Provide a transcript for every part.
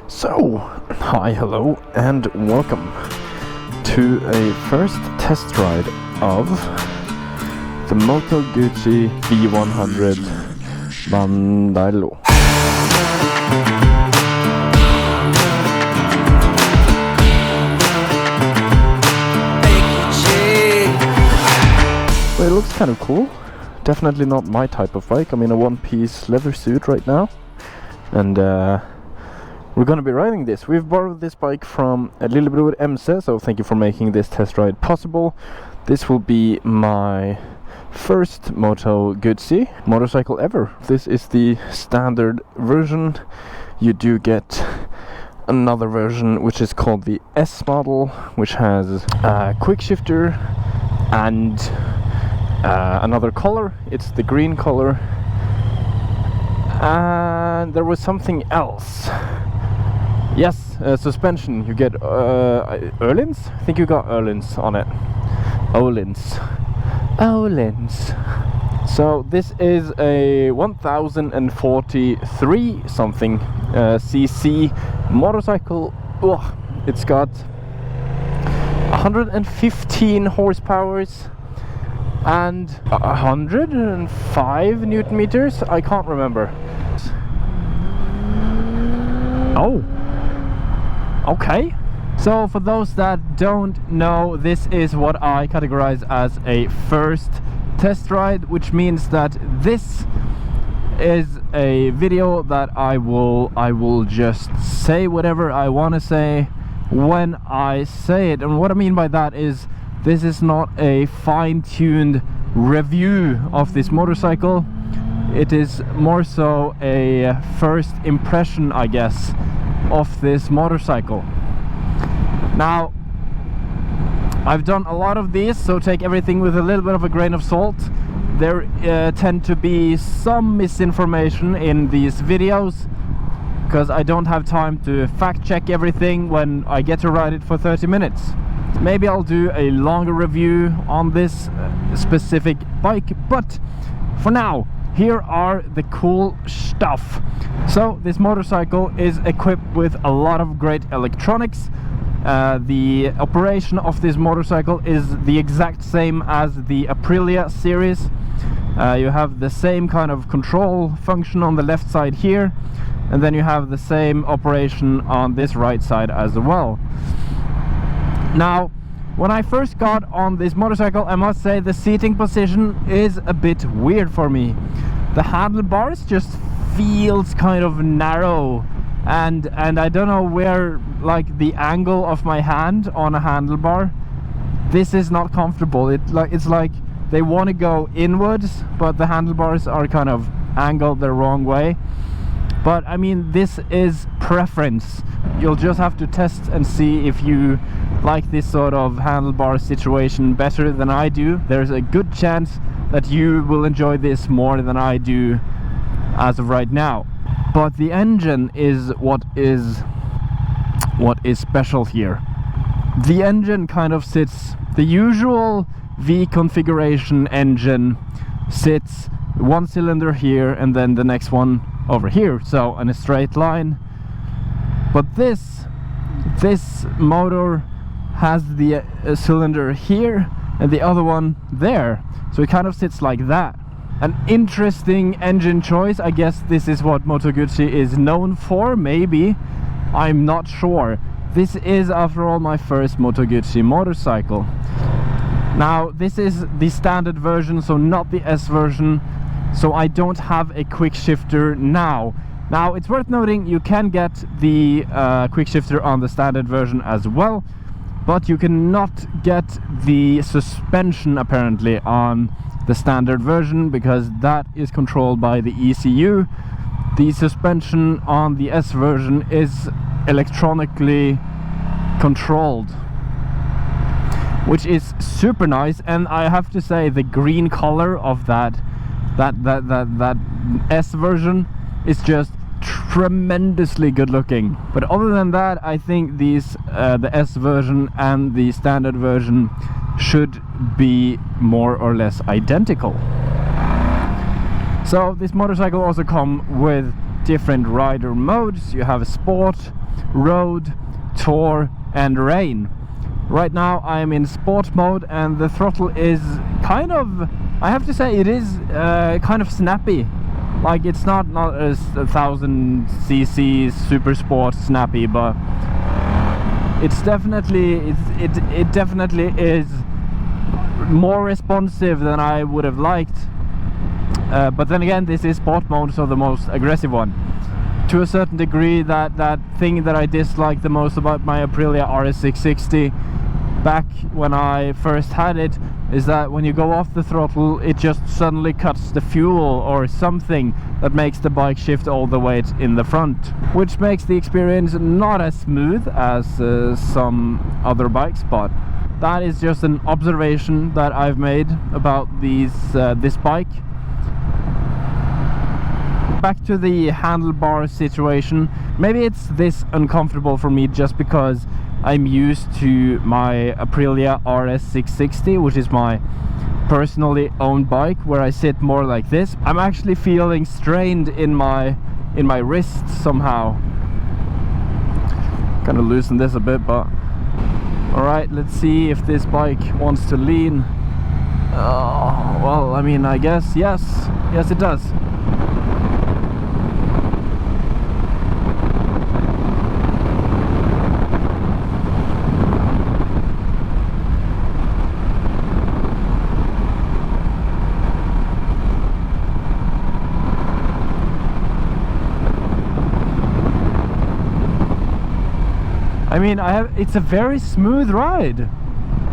So, hi, hello, and welcome to a first test ride of the Moto Guzzi v100 Mandello. Well, it looks kind of cool. Definitely not my type of bike. I'm in a one-piece leather suit right now, and we're gonna be riding this. We've borrowed this bike from Lillebror MC, so thank you for making this test ride possible. This will be my first Moto Guzzi motorcycle ever. This is the standard version. You do get another version which is called the S model, which has a quick shifter and another color. It's the green color, and there was something else. Yes, suspension. You get Öhlins? I think you got Öhlins on it. Öhlins. So this is a 1043 something cc motorcycle. Ugh. It's got 115 horsepower and 105 newton meters. I can't remember. Oh. Okay, so for those that don't know, this is what I categorize as a first test ride, which means that this is a video that I will just say whatever I want to say when I say it. And what I mean by that is this is not a fine-tuned review of this motorcycle. It is more so a first impression, I guess, of this motorcycle. Now, I've done a lot of these, so take everything with a little bit of a grain of salt. There tend to be some misinformation in these videos because I don't have time to fact check everything when I get to ride it for 30 minutes. Maybe I'll do a longer review on this specific bike, but for now, here are the cool stuff. So this motorcycle is equipped with a lot of great electronics. The operation of this motorcycle is the exact same as the Aprilia series. You have the same kind of control function on the left side here, and then you have the same operation on this right side as well. Now, when I first got on this motorcycle, I must say the seating position is a bit weird for me. The handlebars just feels kind of narrow, and I don't know where, like, the angle of my hand on a handlebar. This is not comfortable. It's like they want to go inwards, but the handlebars are kind of angled the wrong way. But I mean, this is preference. You'll just have to test and see if you like this sort of handlebar situation better than I do. There's a good chance that you will enjoy this more than I do as of right now. But the engine is what is special here. The engine kind of sits, the usual V configuration engine sits one cylinder here and then the next one over here, so in a straight line. But this motor has the cylinder here and the other one there, so it kind of sits like that. An interesting engine choice. I guess this is what Moto Guzzi is known for, maybe, I'm not sure. This is, after all, my first Moto Guzzi motorcycle. Now, this is the standard version, so not the S version, so I don't have a quick shifter now. Now, it's worth noting you can get the quick shifter on the standard version as well, but you cannot get the suspension apparently on the standard version because that is controlled by the ECU. The suspension on the S version is electronically controlled, which is super nice. And I have to say, the green color of that S version is just tremendously good looking. But other than that, I think these the S version and the standard version should be more or less identical. So this motorcycle also comes with different rider modes. You have sport, road, tour and rain. Right now I'm in sport mode, and the throttle is kind of, I have to say, it is kind of snappy. Like, it's not as 1000cc super sport snappy, but it's definitely it definitely is more responsive than I would have liked. But then again, this is sport mode, so the most aggressive one. To a certain degree, that thing that I dislike the most about my Aprilia RS660 back when I first had it is that when you go off the throttle, it just suddenly cuts the fuel or something that makes the bike shift all the weight in the front, which makes the experience not as smooth as some other bikes. But that is just an observation that I've made about this bike. Back to the handlebar situation. Maybe it's this uncomfortable for me just because I'm used to my Aprilia RS660, which is my personally owned bike, where I sit more like this. I'm actually feeling strained in my wrists somehow. Gonna loosen this a bit, but alright, let's see if this bike wants to lean. Oh, well, I mean, I guess yes it does. I mean, it's a very smooth ride.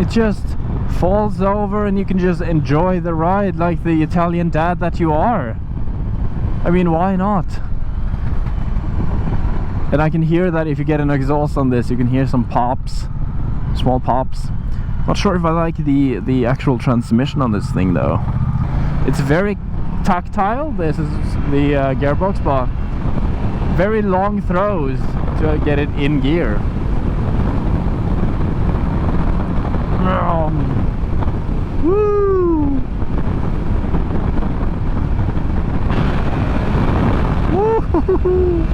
It just falls over and you can just enjoy the ride like the Italian dad that you are. I mean, why not? And I can hear that if you get an exhaust on this, you can hear some pops, small pops. Not sure if I like the actual transmission on this thing though. It's very tactile. This is the gearbox, but very long throws to get it in gear. Woo! Woo!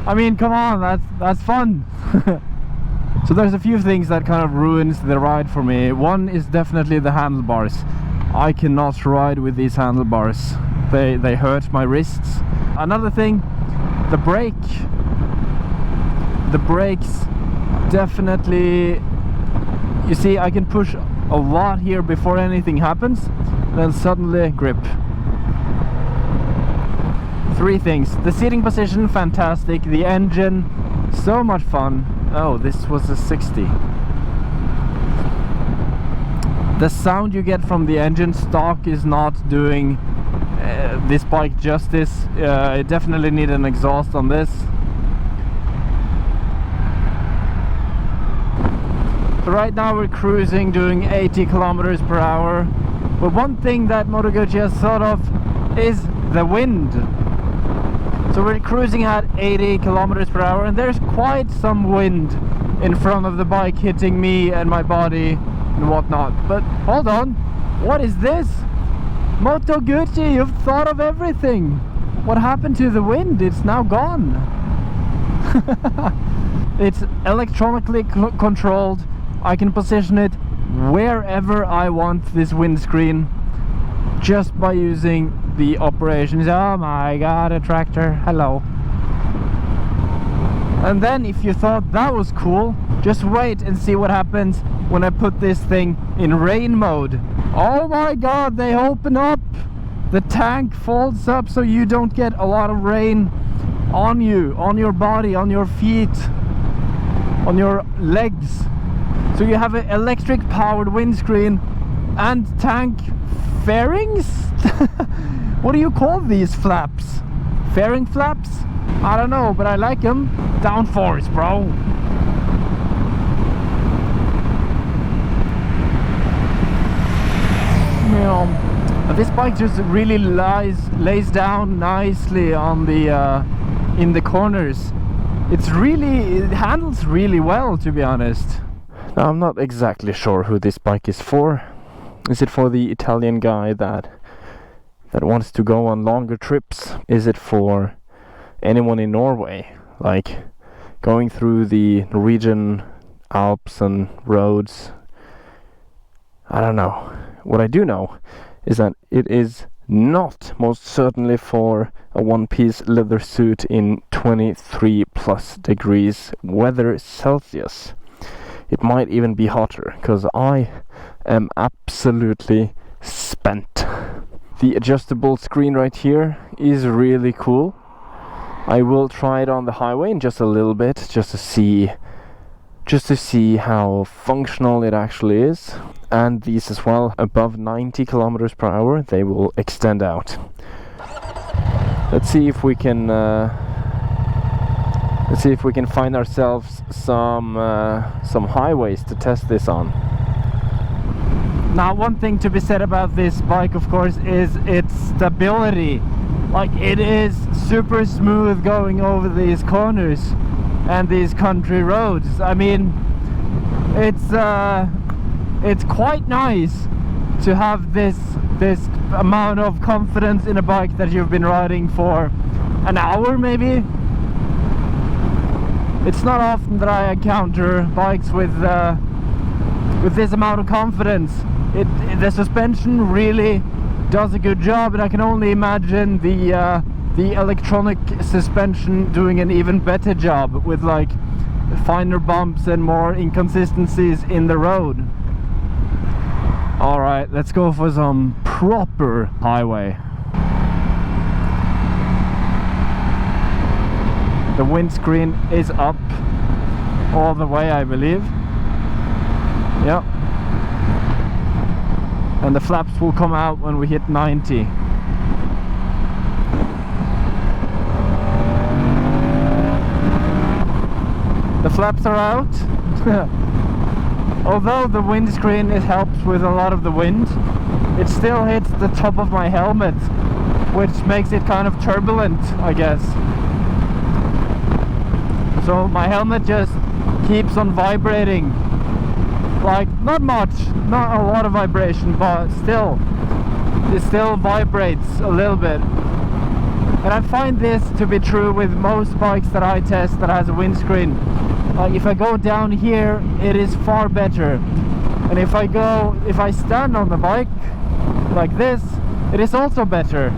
I mean, come on, that's fun. So there's a few things that kind of ruins the ride for me. One is definitely the handlebars. I cannot ride with these handlebars. They hurt my wrists. Another thing, the brake. The brakes definitely. You see, I can push a lot here before anything happens, then suddenly grip. Three things: the seating position, fantastic; the engine, so much fun. Oh, this was a 60. The sound you get from the engine stock is not doing this bike justice. It definitely need an exhaust on this. So right now we're cruising, doing 80 kilometers per hour. But one thing that MotoGuzzi has thought of is the wind. So we're cruising at 80 kilometers per hour, and there's quite some wind in front of the bike hitting me and my body and whatnot. But hold on, what is this? Moto Guzzi, you've thought of everything. What happened to the wind? It's now gone. It's electronically controlled. I can position it wherever I want, this windscreen, just by using the operations. Oh my god, a tractor, hello. And then if you thought that was cool, just wait and see what happens when I put this thing in rain mode. Oh my god, they open up, the tank folds up so you don't get a lot of rain on you, on your body, on your feet, on your legs. So you have an electric powered windscreen and tank fairings? What do you call these flaps? Fairing flaps? I don't know, but I like them. Downforce, bro. This bike just really lays down nicely on the in the corners. It handles really well, to be honest. Now, I'm not exactly sure who this bike is for. Is it for the Italian guy that wants to go on longer trips? Is it for anyone in Norway, like going through the Norwegian Alps and roads. I don't know. What I do know is that it is not most certainly for a one-piece leather suit in 23 plus degrees weather Celsius. It might even be hotter, because I am absolutely spent. The adjustable screen right here is really cool. I will try it on the highway in just a little bit, just to see how functional it actually is. And these as well, above 90 kilometers per hour, they will extend out. Let's see if we can find ourselves some highways to test this on. Now, one thing to be said about this bike, of course, is its stability. Like, it is super smooth going over these corners and these country roads. I mean, it's quite nice to have this amount of confidence in a bike that you've been riding for an hour maybe. It's not often that I encounter bikes with this amount of confidence. The suspension really does a good job, and I can only imagine the electronic suspension doing an even better job with like finer bumps and more inconsistencies in the road. Alright, let's go for some proper highway. The windscreen is up all the way, I believe. Yep. And the flaps will come out when we hit 90. The flaps are out. Although the windscreen, it helps with a lot of the wind, it still hits the top of my helmet, which makes it kind of turbulent, I guess. So my helmet just keeps on vibrating. Like, not much, not a lot of vibration, but still, it still vibrates a little bit. And I find this to be true with most bikes that I test that has a windscreen. If I go down here, it is far better. And if I stand on the bike like this, it is also better.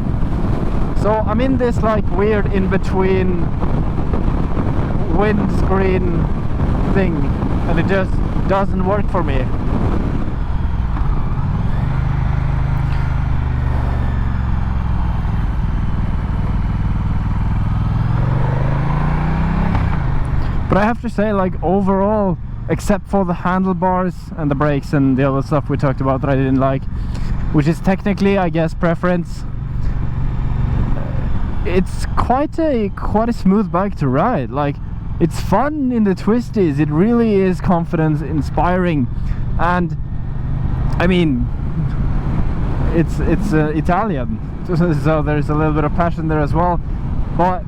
So I'm in this like weird in-between windscreen thing, and it just doesn't work for me. But I have to say, like, overall, except for the handlebars and the brakes and the other stuff we talked about that I didn't like, which is technically, I guess, preference, it's quite a smooth bike to ride. Like, it's fun in the twisties. It really is confidence inspiring. And I mean, it's Italian, so there's a little bit of passion there as well. But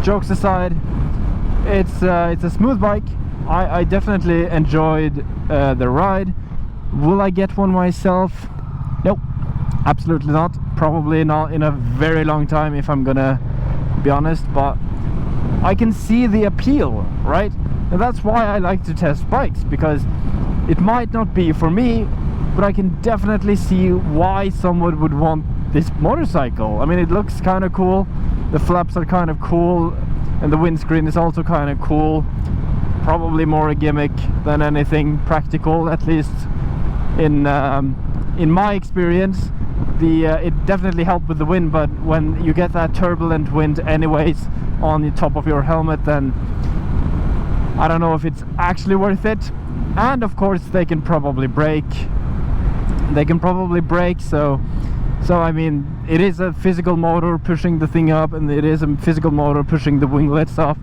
jokes aside, it's a smooth bike. I definitely enjoyed the ride. Will I get one myself? Nope, absolutely not. Probably not in a very long time, if I'm gonna be honest. But I can see the appeal, right? And that's why I like to test bikes, because it might not be for me, but I can definitely see why someone would want this motorcycle. I mean, it looks kind of cool. The flaps are kind of cool, and the windscreen is also kind of cool. Probably more a gimmick than anything practical, at least in my experience. It definitely helped with the wind, but when you get that turbulent wind anyways on the top of your helmet, then I don't know if it's actually worth it. And of course they can probably brake. So I mean, it is a physical motor pushing the thing up, and it is a physical motor pushing the winglets up.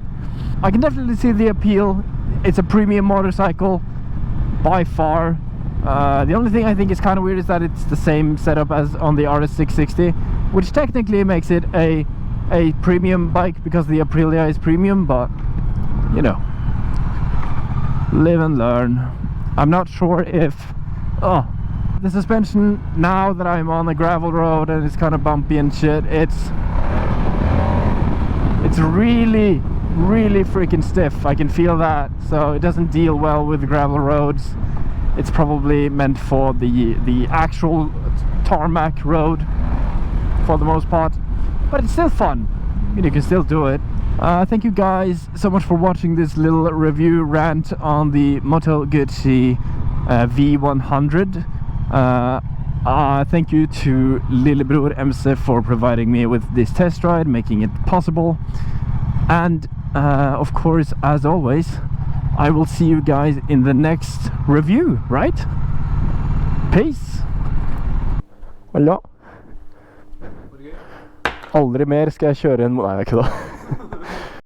I can definitely see the appeal. It's a premium motorcycle by far. The only thing I think is kind of weird is that it's the same setup as on the RS660, which technically makes it a premium bike because the Aprilia is premium, but you know, live and learn. I'm not sure if the suspension, now that I'm on a gravel road and it's kind of bumpy and shit, it's really freaking stiff. I can feel that, so it doesn't deal well with gravel roads. It's probably meant for the actual tarmac road for the most part, but it's still fun. You can still do it. Thank you guys so much for watching this little review rant on the Moto Guzzi V100. Thank you to Lillebror MC for providing me with this test ride, making it possible. And of course, as always, I will see you guys in the next review, right? Peace! Voilà. Aldri mer skal jeg kjøre en... Nei, det er ikke det.